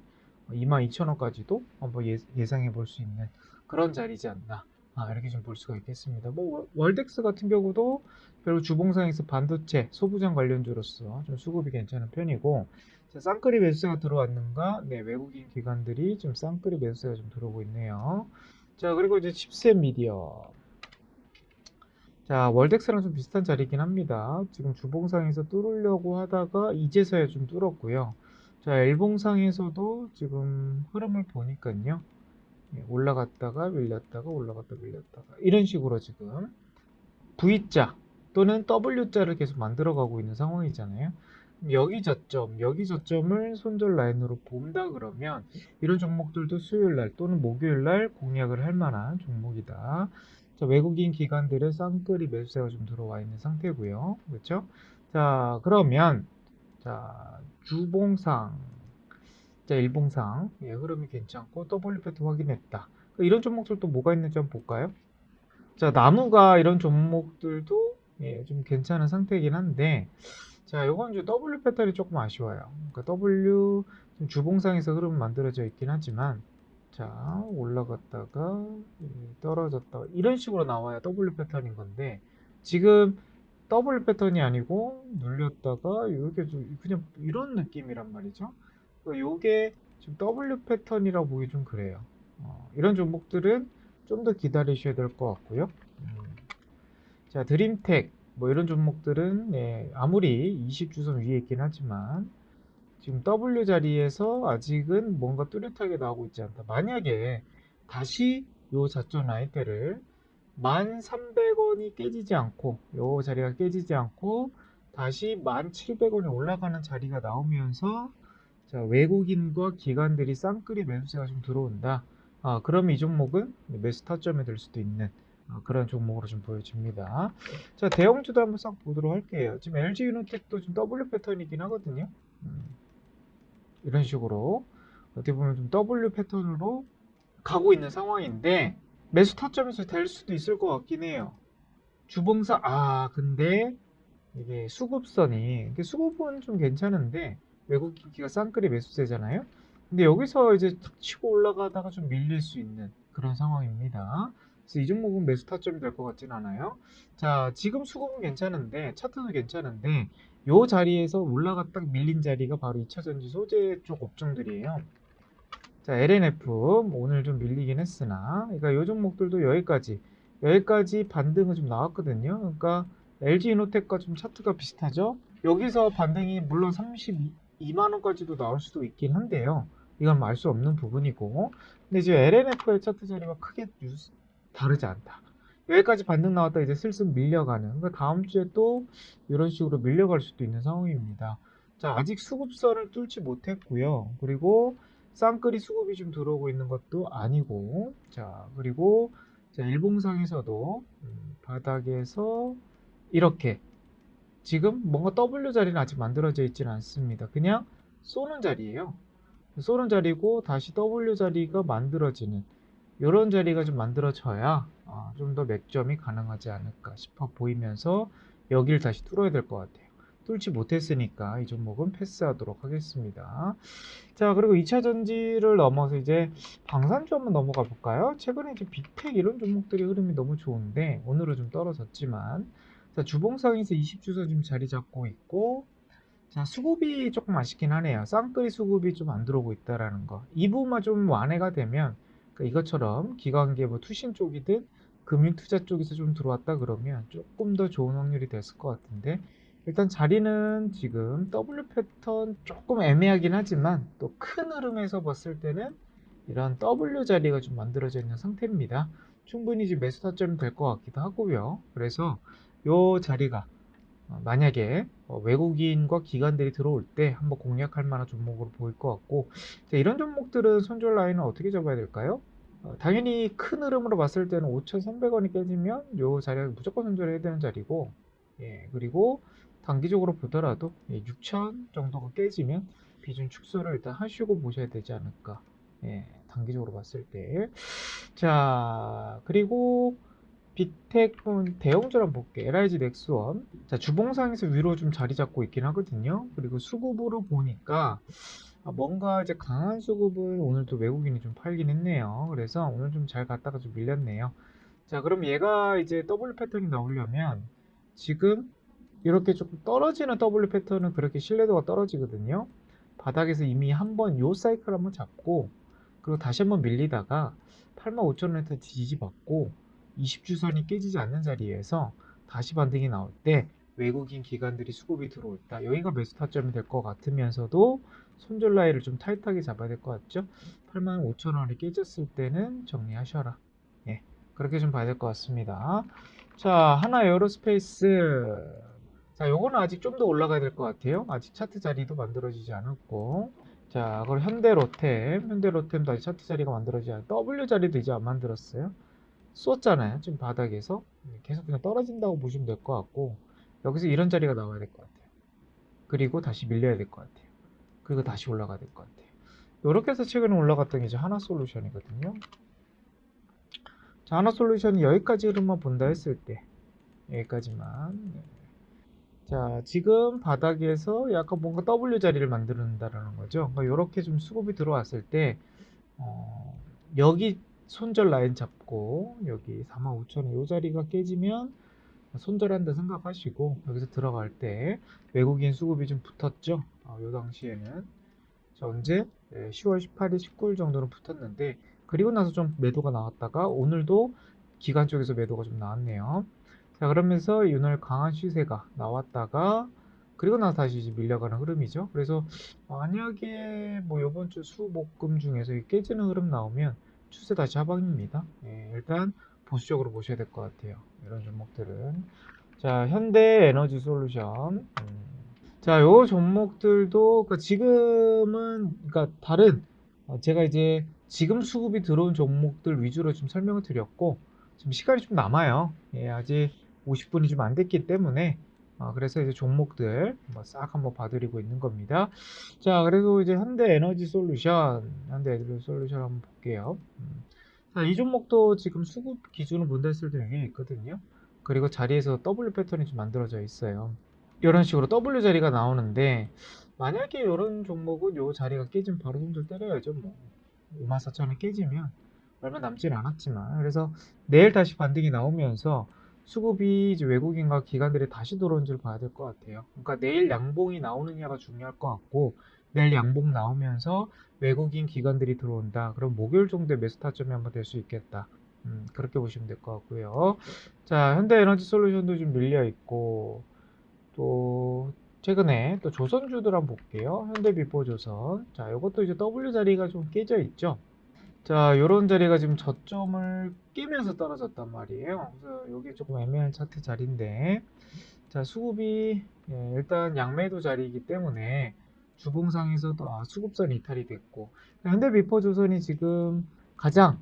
22,000원까지도 한번 예상해 볼 수 있는 그런 자리지 않나. 이렇게 좀 볼 수가 있겠습니다. 뭐 월덱스 같은 경우도 별로 주봉상에서 반도체 소부장 관련주로서 좀 수급이 괜찮은 편이고 자, 쌍끌이 매수세가 들어왔는가? 네, 외국인 기관들이 좀 쌍끌이 매수세가 좀 들어오고 있네요. 자, 그리고 이제 칩셋 미디어. 자, 월덱스랑 좀 비슷한 자리긴 합니다. 지금 주봉상에서 뚫으려고 하다가 이제서야 좀 뚫었고요. 자, 일봉상에서도 지금 흐름을 보니까요. 올라갔다가 밀렸다가 올라갔다 밀렸다가 이런 식으로 지금 V자 또는 W자를 계속 만들어가고 있는 상황이잖아요. 여기 저점을 손절 라인으로 본다 그러면 이런 종목들도 수요일날 또는 목요일날 공략을 할 만한 종목이다. 자, 외국인 기관들의 쌍끌이 매수세가 좀 들어와 있는 상태고요. 그렇죠? 자, 그러면 자, 주봉상 자, 일봉상 흐름이 괜찮고 W 패턴 확인했다. 이런 종목들도 뭐가 있는지 한번 볼까요? 자, 나무가 이런 종목들도 좀 괜찮은 상태이긴 한데, 자, 요건 이제 W 패턴이 조금 아쉬워요. 그러니까 W 주봉상에서 흐름 만들어져 있긴 하지만, 자, 올라갔다가 떨어졌다 이런 식으로 나와야 W 패턴인 건데, 지금 W 패턴이 아니고 눌렸다가 이렇게 좀 그냥 이런 느낌이란 말이죠. 요게 지금 W 패턴이라고 보기 좀 그래요. 이런 종목들은 좀 더 기다리셔야 될 것 같고요. 자, 드림텍 뭐 이런 종목들은 아무리 20주선 위에 있긴 하지만 지금 W 자리에서 아직은 뭔가 뚜렷하게 나오고 있지 않다. 만약에 다시 요 자점 라인대를 1,300원이 깨지지 않고 요 자리가 깨지지 않고 다시 1,700원이 올라가는 자리가 나오면서 자, 외국인과 기관들이 쌍끌이 매수세가 좀 들어온다. 그럼 이 종목은 매수 타점이 될 수도 있는 그런 종목으로 좀 보여집니다. 자, 대형주도 한번 싹 보도록 할게요. 지금 LG유니텍도 좀 W 패턴이긴 하거든요. 이런 식으로 어떻게 보면 좀 W 패턴으로 가고 있는 상황인데 매수 타점에서 될 수도 있을 것 같긴 해요. 주봉사 근데 이게 수급선이 수급은 좀 괜찮은데 외국 기기가 쌍끌이 매수세잖아요. 근데 여기서 이제 탁 치고 올라가다가 좀 밀릴 수 있는 그런 상황입니다. 그래서 이 종목은 매수 타점이 될 것 같진 않아요. 자, 지금 수급은 괜찮은데 차트도 괜찮은데 요 자리에서 올라갔다 밀린 자리가 바로 2차전지 소재 쪽 업종들이에요. 자, LNF 오늘 좀 밀리긴 했으나 그러니까 요 종목들도 여기까지 반등은 좀 나왔거든요. 그러니까 LG이노텍과 좀 차트가 비슷하죠. 여기서 반등이 물론 32만 원까지도 나올 수도 있긴 한데요. 이건 알 수 없는 부분이고, 근데 지금 LNF의 차트 자리가 크게 다르지 않다. 여기까지 반등 나왔다 이제 슬슬 밀려가는. 그러니까 다음 주에 또 이런 식으로 밀려갈 수도 있는 상황입니다. 자, 아직 수급선을 뚫지 못했고요. 그리고 쌍끌이 수급이 좀 들어오고 있는 것도 아니고, 자, 그리고 자, 일봉상에서도 바닥에서 이렇게 지금 뭔가 W 자리는 아직 만들어져 있지는 않습니다. 그냥 쏘는 자리예요. 쏘는 자리고 다시 W 자리가 만들어지는 이런 자리가 좀 만들어져야 좀 더 맥점이 가능하지 않을까 싶어 보이면서 여기를 다시 뚫어야 될 것 같아요. 뚫지 못했으니까 이 종목은 패스하도록 하겠습니다. 자, 그리고 2차 전지를 넘어서 이제 방산주 한번 넘어가 볼까요? 최근에 이제 빅텍 이런 종목들이 흐름이 너무 좋은데 오늘은 좀 떨어졌지만 자, 주봉상에서 20주선 좀 자리 잡고 있고 자, 수급이 조금 아쉽긴 하네요. 쌍끌이 수급이 좀 안 들어오고 있다라는 거. 이 부분만 좀 완화가 되면 그러니까 이것처럼 기관계 뭐 투신 쪽이든 금융투자 쪽에서 좀 들어왔다 그러면 조금 더 좋은 확률이 됐을 것 같은데 일단 자리는 지금 W 패턴 조금 애매하긴 하지만 또 큰 흐름에서 봤을 때는 이런 W 자리가 좀 만들어져 있는 상태입니다. 충분히 지금 매수 타점이 될 것 같기도 하고요. 그래서 이 자리가 만약에 외국인과 기관들이 들어올 때 한번 공략할 만한 종목으로 보일 것 같고 자, 이런 종목들은 손절 라인은 어떻게 잡아야 될까요? 당연히 큰 흐름으로 봤을 때는 5,300원이 깨지면 이 자리가 무조건 손절해야 되는 자리고 그리고 단기적으로 보더라도 6,000 정도가 깨지면 비중 축소를 일단 하시고 보셔야 되지 않을까 단기적으로 봤을 때 자, 그리고 빅텍은 대형주를 한번 볼게. LIG 넥스원. 자, 주봉상에서 위로 좀 자리 잡고 있긴 하거든요. 그리고 수급으로 보니까 뭔가 이제 강한 수급은 오늘 또 외국인이 좀 팔긴 했네요. 그래서 오늘 좀 잘 갔다가 좀 밀렸네요. 자, 그럼 얘가 이제 W 패턴이 나오려면 지금 이렇게 조금 떨어지는 W 패턴은 그렇게 신뢰도가 떨어지거든요. 바닥에서 이미 한번 요 사이클 한번 잡고 그리고 다시 한번 밀리다가 85,000원한테 지지받고 20주선이 깨지지 않는 자리에서 다시 반등이 나올 때 외국인 기관들이 수급이 들어올 때 여기가 매수 타점이 될 것 같으면서도 손절 라인을 좀 타이트하게 잡아야 될 것 같죠? 85,000원이 깨졌을 때는 정리하셔라. 예, 그렇게 좀 봐야 될 것 같습니다. 자, 하나 에어로스페이스. 자, 요거는 아직 좀 더 올라가야 될 것 같아요. 아직 차트 자리도 만들어지지 않았고. 자, 그리고 현대로템도 아직 차트 자리가 만들어지지 않았고, W 자리도 이제 안 만들었어요. 쏘잖아요. 지금 바닥에서. 계속 그냥 떨어진다고 보시면 될 것 같고, 여기서 이런 자리가 나와야 될 것 같아요. 그리고 다시 밀려야 될 것 같아요. 그리고 다시 올라가야 될 것 같아요. 요렇게 해서 최근에 올라갔던 게 이제 하나솔루션이거든요. 자, 하나솔루션이 여기까지 흐름만 본다 했을 때 여기까지만. 네. 자, 지금 바닥에서 약간 뭔가 W 자리를 만드는다라는 거죠. 그러니까 이렇게 좀 수급이 들어왔을 때 어, 여기 손절 라인 잡고 여기 45,000원 이 자리가 깨지면 손절한다 생각하시고 여기서 들어갈 때 외국인 수급이 좀 붙었죠. 요 당시에는 자, 언제? 네, 10월 18일, 19일 정도는 붙었는데 그리고 나서 좀 매도가 나왔다가 오늘도 기관 쪽에서 매도가 좀 나왔네요. 자, 그러면서 오늘 강한 시세가 나왔다가 그리고 나서 다시 이제 밀려가는 흐름이죠. 그래서 만약에 뭐 이번 주 수목금 중에서 깨지는 흐름 나오면 추세 다시 하방입니다. 예, 일단 보수적으로 보셔야 될 것 같아요. 이런 종목들은. 자, 현대에너지 솔루션. 자, 요 종목들도 지금은 그러니까 다른 제가 이제 지금 수급이 들어온 종목들 위주로 좀 설명을 드렸고 지금 시간이 좀 남아요. 예, 아직 50분이 좀 안 됐기 때문에 그래서 이제 종목들 싹 한번 봐드리고 있는 겁니다. 자, 그래도 이제 현대에너지 솔루션 한번 볼게요. 자, 이 종목도 지금 수급 기준으로 본다 했을 때 영향이 있거든요. 그리고 자리에서 W 패턴이 좀 만들어져 있어요. 이런 식으로 W 자리가 나오는데 만약에 이런 종목은 요 자리가 깨지면 바로 손절 때려야죠. 뭐 54,000원 깨지면 얼마 남진 않았지만 그래서 내일 다시 반등이 나오면서 수급이 이제 외국인과 기관들이 다시 들어온 줄 봐야 될 것 같아요. 그러니까 내일 양봉이 나오느냐가 중요할 것 같고 내일 양봉 나오면서 외국인 기관들이 들어온다. 그럼 목요일 정도에 매수 타점이 한번 될 수 있겠다. 그렇게 보시면 될 것 같고요. 자, 현대에너지솔루션도 좀 밀려 있고 또 최근에 또 조선주들 한번 볼게요. 현대비포조선. 자, 이것도 이제 W 자리가 좀 깨져 있죠. 자, 요런 자리가 지금 저점을 깨면서 떨어졌단 말이에요. 그래서 여기 조금 애매한 차트 자리인데, 자, 수급이 일단 양매도 자리이기 때문에 주봉상에서도 수급선 이탈이 됐고, 현대비포조선이 지금 가장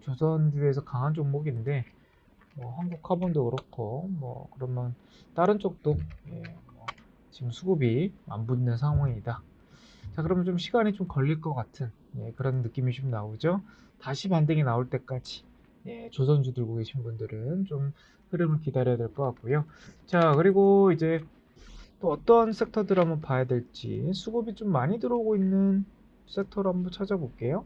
조선주에서 강한 종목인데, 뭐 한국카본도 그렇고 뭐 그러면 다른 쪽도 뭐 지금 수급이 안 붙는 상황이다. 자, 그러면 좀 시간이 좀 걸릴 것 같은 그런 느낌이 좀 나오죠. 다시 반등이 나올 때까지 조선주 들고 계신 분들은 좀 흐름을 기다려야 될 것 같고요. 자, 그리고 이제 또 어떤 섹터들 한번 봐야 될지 수급이 좀 많이 들어오고 있는 섹터를 한번 찾아볼게요.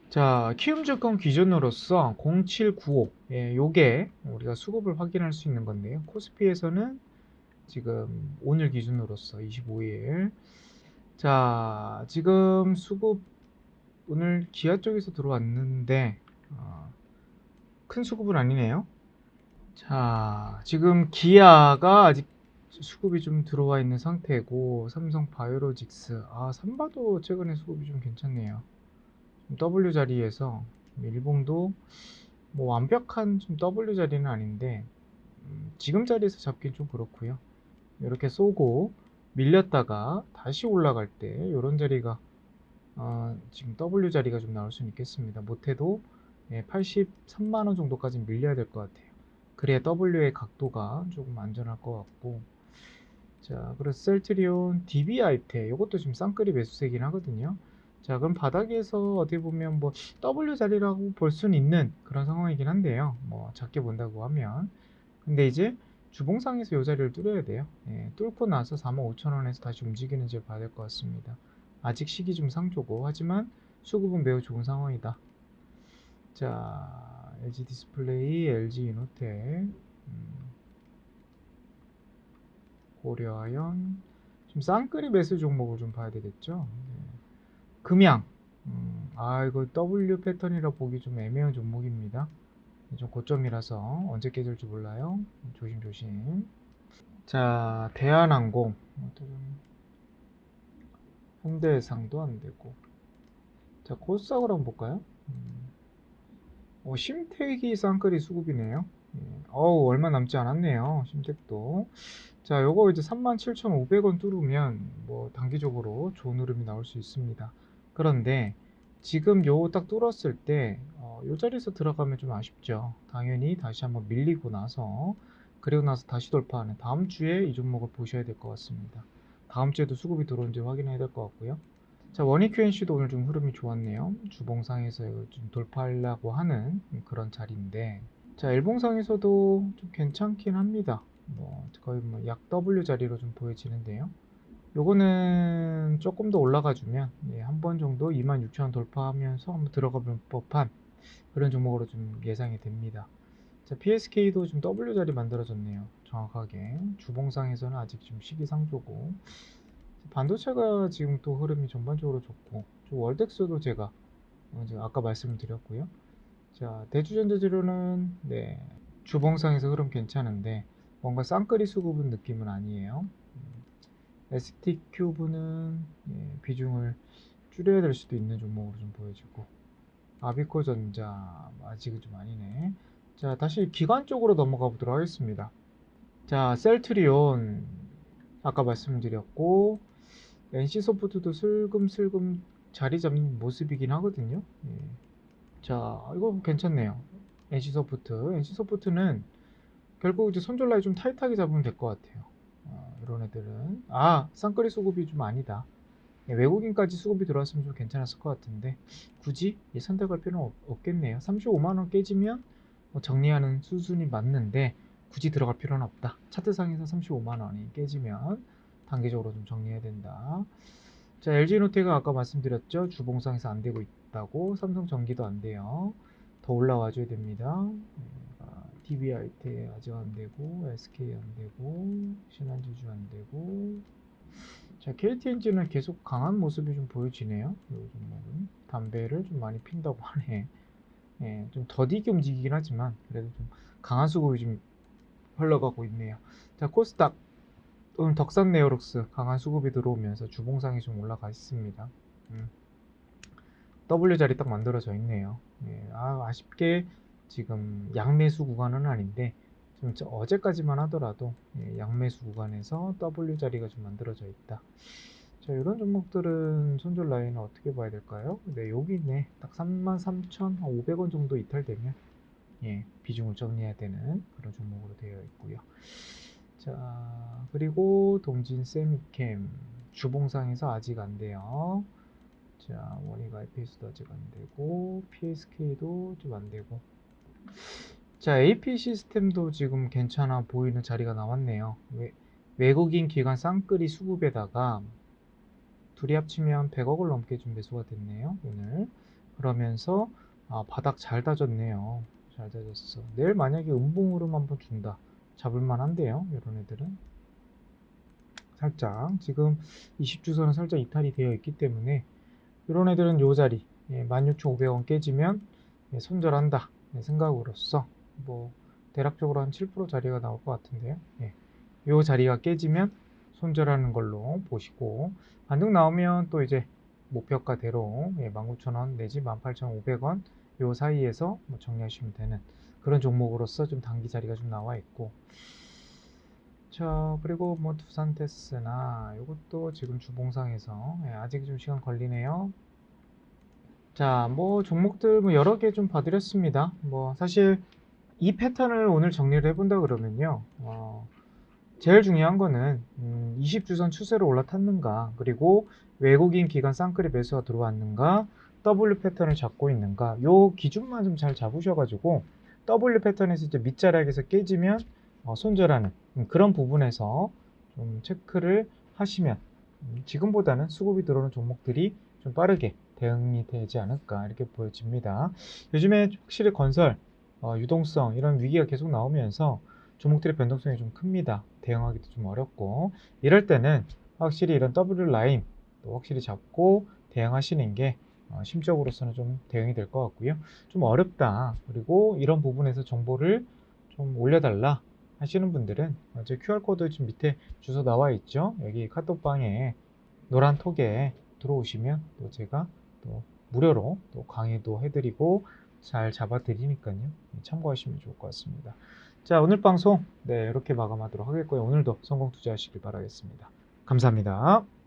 자, 키움증권 기준으로서 0795, 요게 우리가 수급을 확인할 수 있는 건데요. 코스피에서는 지금 오늘 기준으로서 25일. 자, 지금 수급 오늘 기아 쪽에서 들어왔는데 큰 수급은 아니네요. 자, 지금 기아가 아직 수급이 좀 들어와 있는 상태고 삼성 바이오로직스, 삼바도 최근에 수급이 좀 괜찮네요. W 자리에서 일봉도 뭐 완벽한 좀 W 자리는 아닌데 지금 자리에서 잡긴 좀 그렇고요. 이렇게 쏘고 밀렸다가 다시 올라갈 때 이런 자리가 지금 W 자리가 좀 나올 수는 있겠습니다. 못해도 83만 원 정도까지 밀려야 될 것 같아요. 그래야 W의 각도가 조금 안전할 것 같고. 자, 그래서 셀트리온 DBI테 이것도 지금 쌍끌이 매수세긴 하거든요. 자, 그럼 바닥에서 어떻게 보면 뭐 W 자리라고 볼 수는 있는 그런 상황이긴 한데요. 뭐 작게 본다고 하면. 근데 이제 주봉상에서 이 자리를 뚫어야 돼요. 뚫고 나서 45,000원에서 다시 움직이는지 봐야 될 것 같습니다. 아직 시기 좀 상조고 하지만 수급은 매우 좋은 상황이다. 자, LG 디스플레이, LG 이노텍, 고려아연, 지금 쌍끌이 매수 종목을 좀 봐야 되겠죠. 금양, 이거 W 패턴이라 보기 좀 애매한 종목입니다. 좀 고점이라서 언제 깨질지 몰라요. 조심조심. 자, 대한항공, 현대해상도 안 되고. 자, 코스닥을 한번 볼까요? 심택이 쌍끌이 수급이네요. 얼마 남지 않았네요. 심택도. 자, 요거 이제 37,500원 뚫으면 뭐 단기적으로 좋은 흐름이 나올 수 있습니다. 그런데 지금 요 딱 뚫었을 때, 요 자리에서 들어가면 좀 아쉽죠. 당연히 다시 한번 밀리고 나서, 그리고 나서 다시 돌파하는 다음 주에 이 종목을 보셔야 될 것 같습니다. 다음 주에도 수급이 들어온지 확인해야 될 것 같고요. 자, 원익 QNC도 오늘 좀 흐름이 좋았네요. 주봉상에서 이걸 좀 돌파하려고 하는 그런 자리인데, 자, 일봉상에서도 좀 괜찮긴 합니다. 뭐 거의 뭐 약 W 자리로 좀 보여지는데요. 요거는 조금 더 올라가주면 한 번 정도 26,000원 돌파하면서 한번 들어가 볼 법한 그런 종목으로 좀 예상이 됩니다. 자, PSK도 좀 W 자리 만들어졌네요. 정확하게 주봉상에서는 아직 좀 시기상조고, 반도체가 지금 또 흐름이 전반적으로 좋고, 월덱스도 제가 아까 말씀을 드렸고요. 자, 대주전자재료는 주봉상에서 흐름 괜찮은데 뭔가 쌍끌이 수급은 느낌은 아니에요. ST큐브는 비중을 줄여야 될 수도 있는 종목으로 좀 보여지고, 아비코전자 아직은 좀 아니네. 자, 다시 기관 쪽으로 넘어가 보도록 하겠습니다. 자, 셀트리온 아까 말씀드렸고, NC소프트도 슬금슬금 자리 잡는 모습이긴 하거든요. 자, 이거 괜찮네요. NC소프트는 결국 이제 손절 라인 좀 타이트하게 잡으면 될 것 같아요. 이런 애들은 쌍끌이 수급이 좀 아니다. 외국인까지 수급이 들어왔으면 좀 괜찮았을 것 같은데 굳이 선택할 필요는 없겠네요. 35만 원 깨지면 정리하는 수순이 맞는데 굳이 들어갈 필요는 없다. 차트상에서 35만 원이 깨지면 단기적으로 좀 정리해야 된다. 자, LG노텍은 아까 말씀드렸죠. 주봉상에서 안 되고 있다고. 삼성전기도 안 돼요. 더 올라와 줘야 됩니다. DBIT 아직 안 되고, SK 안 되고, 신한지주 안 되고. 자, KT엔진은 계속 강한 모습이 좀 보여지네요. 이 종목은 담배를 좀 많이 핀다고 하네. 좀 더디게 움직이긴 하지만 그래도 좀 강한 수급이 좀 흘러가고 있네요. 자, 코스닥 오늘 덕산네오록스 강한 수급이 들어오면서 주봉상이 좀 올라가 있습니다. W 자리 딱 만들어져 있네요. 아쉽게 지금 양매수 구간은 아닌데 좀 어제까지만 하더라도 양매수 구간에서 W 자리가 좀 만들어져 있다. 자, 이런 종목들은 손절 라인은 어떻게 봐야 될까요? 여기네. 딱 33,500원 정도 이탈되면 비중을 정리해야 되는 그런 종목으로 되어 있고요. 자, 그리고 동진 세미캠 주봉상에서 아직 안 돼요. 자, 원익 IPS도 아직 안 되고, PSK도 좀 안 되고. 자, AP 시스템도 지금 괜찮아 보이는 자리가 나왔네요. 외국인 기관 쌍끌이 수급에다가 둘이 합치면 100억을 넘게 좀 매수가 됐네요, 오늘. 그러면서 바닥 잘 다졌네요. 잘 다졌어. 내일 만약에 음봉으로 한번 준다. 잡을만 한데요, 이런 애들은. 살짝 지금 20주선은 살짝 이탈이 되어 있기 때문에 이런 애들은 요 자리 16,500원 깨지면 손절한다 생각으로서 뭐 대략적으로 한 7% 자리가 나올 것 같은데요. 요 자리가 깨지면 손절하는 걸로 보시고, 반등 나오면 또 이제 목표가대로 19,000원 내지 18,500원 요 사이에서 뭐 정리하시면 되는 그런 종목으로서 좀 단기 자리가 좀 나와 있고, 자, 그리고 뭐 두산테스나 이것도 지금 주봉상에서 아직 좀 시간 걸리네요. 자, 뭐 종목들 뭐 여러 개 좀 봐드렸습니다. 뭐 사실 이 패턴을 오늘 정리를 해본다 그러면요, 제일 중요한 거는 20주선 추세로 올라탔는가, 그리고 외국인 기관 쌍끌이 매수가 들어왔는가, W 패턴을 잡고 있는가, 요 기준만 좀 잘 잡으셔가지고 W 패턴에서 이제 밑자락에서 깨지면 손절하는 그런 부분에서 좀 체크를 하시면 지금보다는 수급이 들어오는 종목들이 좀 빠르게 대응이 되지 않을까 이렇게 보여집니다. 요즘에 확실히 건설, 유동성 이런 위기가 계속 나오면서 종목들의 변동성이 좀 큽니다. 대응하기도 좀 어렵고, 이럴 때는 확실히 이런 W 라인 또 확실히 잡고 대응하시는 게 심적으로서는 좀 대응이 될 것 같고요. 좀 어렵다, 그리고 이런 부분에서 정보를 좀 올려달라 하시는 분들은 제 QR코드 지금 밑에 주소 나와 있죠. 여기 카톡방에 노란 톡에 들어오시면 또 제가 또 무료로 또 강의도 해드리고 잘 잡아드리니까요. 참고하시면 좋을 것 같습니다. 자, 오늘 방송 이렇게 마감하도록 하겠고요. 오늘도 성공 투자하시길 바라겠습니다. 감사합니다.